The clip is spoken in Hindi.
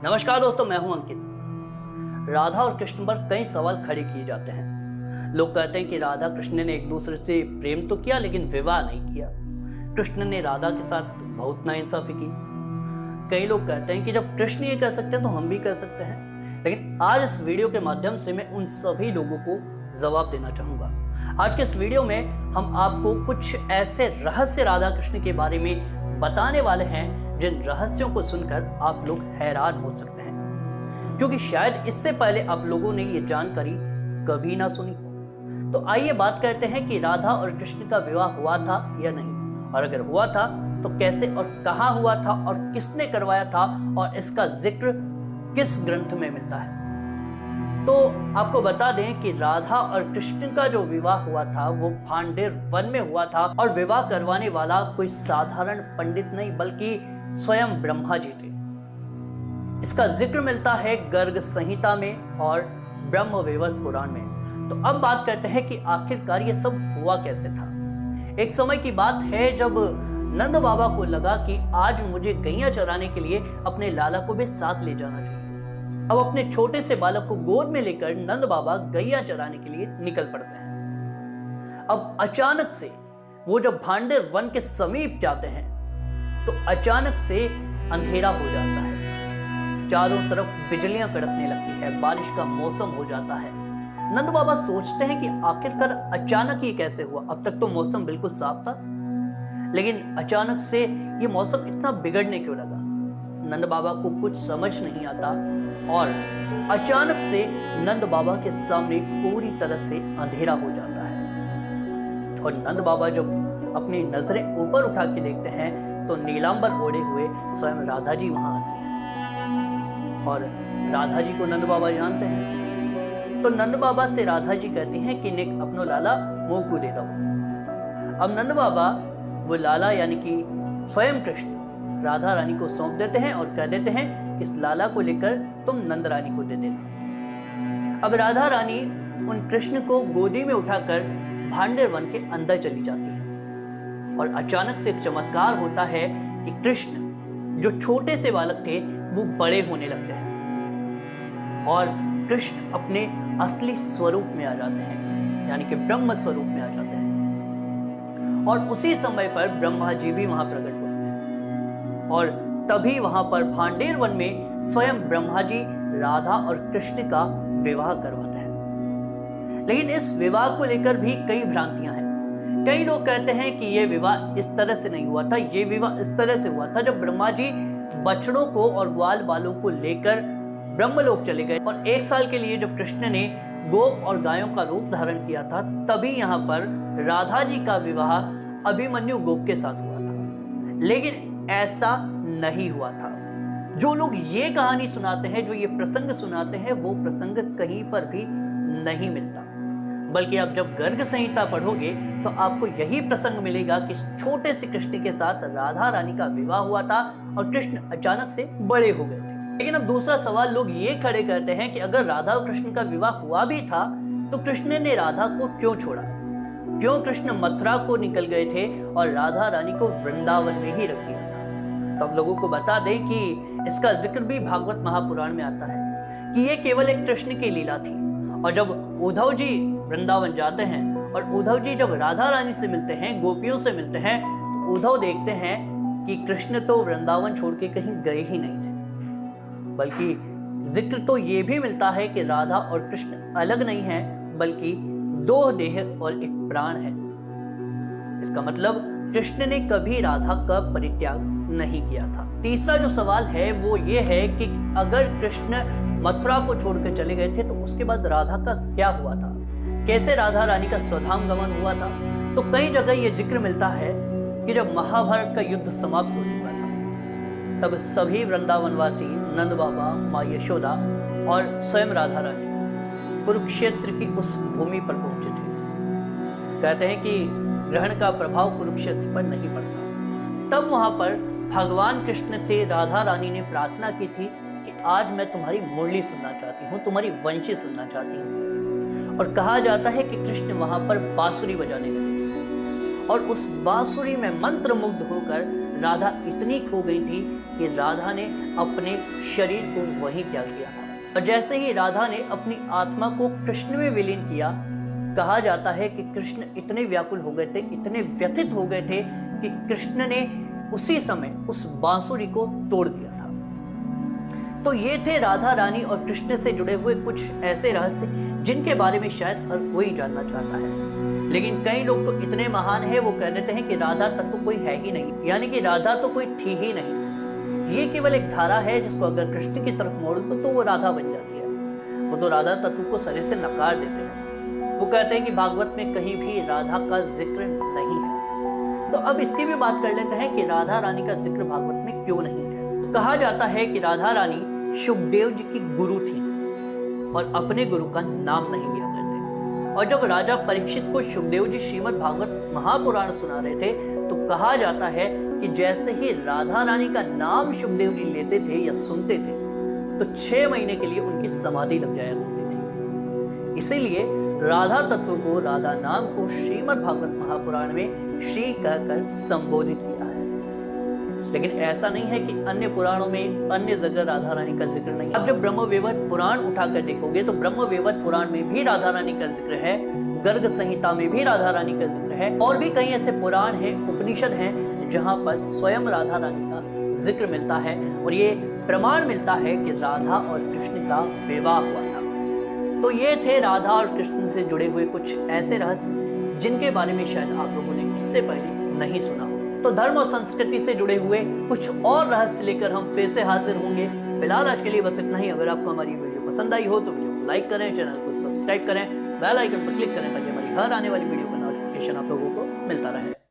नमस्कार दोस्तों, मैं हूं अंकित। राधा और कृष्ण पर कई सवाल खड़े किए जाते हैं। लोग कहते हैं कि राधा कृष्ण ने एक दूसरे से प्रेम तो किया लेकिन विवाह नहीं किया। कृष्ण ने राधा के साथ बहुत नाइंसाफी की। कई लोग कहते हैं कि जब कृष्ण ये कह सकते हैं तो हम भी कह सकते हैं। लेकिन आज इस वीडियो के माध्यम से मैं उन सभी लोगों को जवाब देना चाहूंगा। आज के इस वीडियो में हम आपको कुछ ऐसे रहस्य राधा कृष्ण के बारे में बताने वाले हैं जिन रहस्यों को सुनकर आप लोग हैरान हो सकते हैं, क्योंकि शायद इससे पहले आप लोगों ने ये जानकारी कभी ना सुनी हो। तो आइए बात करते हैं कि राधा और कृष्ण का विवाह हुआ था या नहीं, और अगर हुआ था तो कैसे और कहां हुआ था और किसने करवाया था, और इसका जिक्र किस ग्रंथ में मिलता है। तो आपको बता दें कि राधा और कृष्ण का जो विवाह हुआ था वो भांडेर वन में हुआ था, और विवाह करवाने वाला कोई साधारण पंडित नहीं बल्कि स्वयं ब्रह्मा जी थे। इसका जिक्र मिलता है गर्ग संहिता में और ब्रह्म वैवर्त पुराण में। तो अब बात करते हैं कि आखिरकार ये सब हुआ कैसे था। एक समय की बात है जब नंद बाबा को लगा कि आज मुझे गैया चराने के लिए अपने लाला को भी साथ ले जाना चाहिए। अब अपने छोटे से बालक को गोद में लेकर नंद बाबा गैया चराने के लिए निकल पड़ते हैं। अब अचानक से वो जब भांडेर वन के समीप जाते हैं तो अचानक से अंधेरा हो जाता है, चारों तरफ बिजलियां कड़कने लगती है, बारिश का मौसम हो जाता है। नंद बाबा सोचते हैं कि आखिरकार अचानक ये कैसे हुआ। अब तक तो मौसम बिल्कुल साफ था, लेकिन अचानक से ये मौसम इतना बिगड़ने क्यों लगा। नंद बाबा को कुछ समझ नहीं आता, और अचानक से नंद बाबा के सामने पूरी तरह से अंधेरा हो जाता है। और नंद बाबा जब अपनी नजरें ऊपर उठा के देखते हैं तो नीलांबर ओढ़े हुए स्वयं राधा जी वहां आती हैं, और राधा जी को नंद बाबा जानते हैं। तो नंद बाबा से राधा जी कहती हैं कि निक अपनो लाला मुंह को दे दो। अब नंद बाबा वो लाला यानी कि स्वयं कृष्ण राधा रानी को सौंप देते हैं और कह देते हैं कि इस लाला को लेकर तुम नंद रानी को दे देना। अब राधा रानी उन कृष्ण को गोदी में उठाकर भांडेर वन के अंदर चली जाती है, और अचानक से एक चमत्कार होता है कि कृष्ण जो छोटे से बालक थे वो बड़े होने लगते हैं, और कृष्ण अपने असली स्वरूप में आ जाते हैं, यानी कि ब्रह्म स्वरूप में आ जाते हैं। और उसी समय पर ब्रह्मा जी भी वहां प्रकट होते हैं, और तभी वहां पर भांडेर वन में स्वयं ब्रह्मा जी राधा और कृष्ण का विवाह करवाते हैं। लेकिन इस विवाह को लेकर भी कई भ्रांतियां हैं। कई लोग कहते हैं कि यह विवाह इस तरह से नहीं हुआ था, यह विवाह इस तरह से हुआ था जब ब्रह्मा जी बछड़ों को और ग्वाल बालों को लेकर ब्रह्मलोक चले गए, और 1 साल के लिए जब कृष्ण ने गोप और गायों का रूप धारण किया था तभी यहाँ पर राधा जी का विवाह अभिमन्यु गोप के साथ हुआ था। लेकिन ऐसा नहीं हुआ था। जो लोग ये कहानी सुनाते हैं, जो ये प्रसंग सुनाते हैं, वो प्रसंग कहीं पर भी नहीं मिलता। बल्कि आप जब गर्ग संहिता पढ़ोगे तो आपको यही प्रसंग मिलेगा कि छोटे से कृष्ण के साथ राधा रानी का विवाह हुआ था और कृष्ण अचानक से बड़े हो गए थे। लेकिन अब दूसरा सवाल लोग ये खड़े करते हैं कि अगर राधा और कृष्ण का विवाह हुआ भी था तो कृष्ण ने राधा को क्यों छोड़ा, क्यों कृष्ण मथुरा को निकल गए थे और राधा रानी को वृंदावन में ही रख दिया था। तो अब लोगों को बता दें कि इसका जिक्र भी भागवत महापुराण में आता है कि ये केवल एक कृष्ण की लीला थी। और जब उद्धव जी वृंदावन जाते हैं और उद्धव जी जब राधा रानी से मिलते हैं, गोपियों से मिलते हैं, तो उद्धव देखते हैं कि कृष्ण तो वृंदावन छोड़ के कहीं गए ही नहीं थे। बल्कि जिक्र तो ये भी मिलता है कि राधा और कृष्ण अलग नहीं हैं, बल्कि 2 देह और 1 प्राण है। इसका मतलब कृष्ण ने कभी राधा का परित्याग नहीं किया था। तीसरा जो सवाल है वो ये है कि अगर कृष्ण मथुरा को छोड़कर चले गए थे तो उसके बाद राधा का क्या हुआ था, कैसे राधा रानी का स्वधाम गमन हुआ था। तो कई जगह ये जिक्र मिलता है कि जब महाभारत का युद्ध समाप्त हो चुका था तब सभी वृंदावनवासी नंद बाबा, माँ यशोदा और स्वयं राधा रानी कुरुक्षेत्र की उस भूमि पर पहुंचे थे। कहते हैं कि ग्रहण का प्रभाव कुरुक्षेत्र पर नहीं पड़ता। तब वहां पर भगवान कृष्ण से राधा रानी ने प्रार्थना की थी कि आज मैं तुम्हारी मुरली सुनना चाहती हूँ, तुम्हारी वंशी सुनना चाहती हूँ। और कहा जाता है कि कृष्ण वहां पर बांसुरी बजाने लगे, और उस बांसुरी में मंत्रमुग्ध होकर राधा इतनी खो गई थी कि राधा ने अपने शरीर को वहीं त्याग दिया था। और जैसे ही राधा ने अपनी आत्मा को कृष्ण में विलीन किया, कहा जाता है कि कृष्ण इतने व्याकुल हो गए थे, इतने व्यथित हो गए थे कि कृष्ण ने उसी समय उस बांसुरी को तोड़ दिया था। तो ये थे राधा रानी और कृष्ण से जुड़े हुए कुछ ऐसे रहस्य जिनके बारे में शायद हर कोई जानना चाहता है। लेकिन कई लोग तो इतने महान हैं, वो कह देते हैं कि राधा तत्व कोई है ही नहीं, यानी कि राधा तो कोई थी ही नहीं। ये केवल एक धारा है जिसको अगर कृष्ण की तरफ मोड़ दो तो वो राधा बन जाती है। वो तो राधा तत्व को सरे से नकार देते हैं। वो कहते हैं कि भागवत में कहीं भी राधा का जिक्र नहीं है। तो अब इसकी भी बात कर लेते हैं कि राधा रानी का जिक्र भागवत में क्यों नहीं है। तो कहा जाता है कि राधा रानी शुकदेव जी की गुरु थी और अपने गुरु का नाम नहीं लिया करते। और जब राजा परीक्षित को शुकदेव जी श्रीमद् भागवत महापुराण सुना रहे थे तो कहा जाता है कि जैसे ही राधा रानी का नाम शुकदेव जी लेते थे या सुनते थे तो 6 महीने के लिए उनकी समाधि लग जाया करती थी। इसीलिए राधा तत्व को, राधा नाम को श्रीमद् भागवत महापुराण में श्री कहकर संबोधित किया है। लेकिन ऐसा नहीं है कि अन्य पुराणों में अन्य जगह राधा रानी का जिक्र नहीं। अब जब ब्रह्मवैवर्त पुराण उठाकर देखोगे तो ब्रह्मवैवर्त पुराण में भी राधा रानी का जिक्र है, गर्ग संहिता में भी राधा रानी का जिक्र है, और भी कई ऐसे पुराण हैं, उपनिषद हैं जहां पर स्वयं राधा रानी का जिक्र मिलता है और ये प्रमाण मिलता है कि राधा और कृष्ण का विवाह हुआ था। तो ये थे राधा और कृष्ण से जुड़े हुए कुछ ऐसे रहस्य जिनके बारे में शायद आप लोगों ने इससे पहले नहीं सुना हो। तो धर्म और संस्कृति से जुड़े हुए कुछ और रहस्य लेकर हम फिर से हाजिर होंगे। फिलहाल आज के लिए बस इतना ही। अगर आपको हमारी वीडियो पसंद आई हो तो वीडियो को लाइक करें, चैनल को सब्सक्राइब करें, बेल आइकन पर क्लिक करें ताकि हमारी हर आने वाली वीडियो का नोटिफिकेशन आप लोगों को मिलता रहे।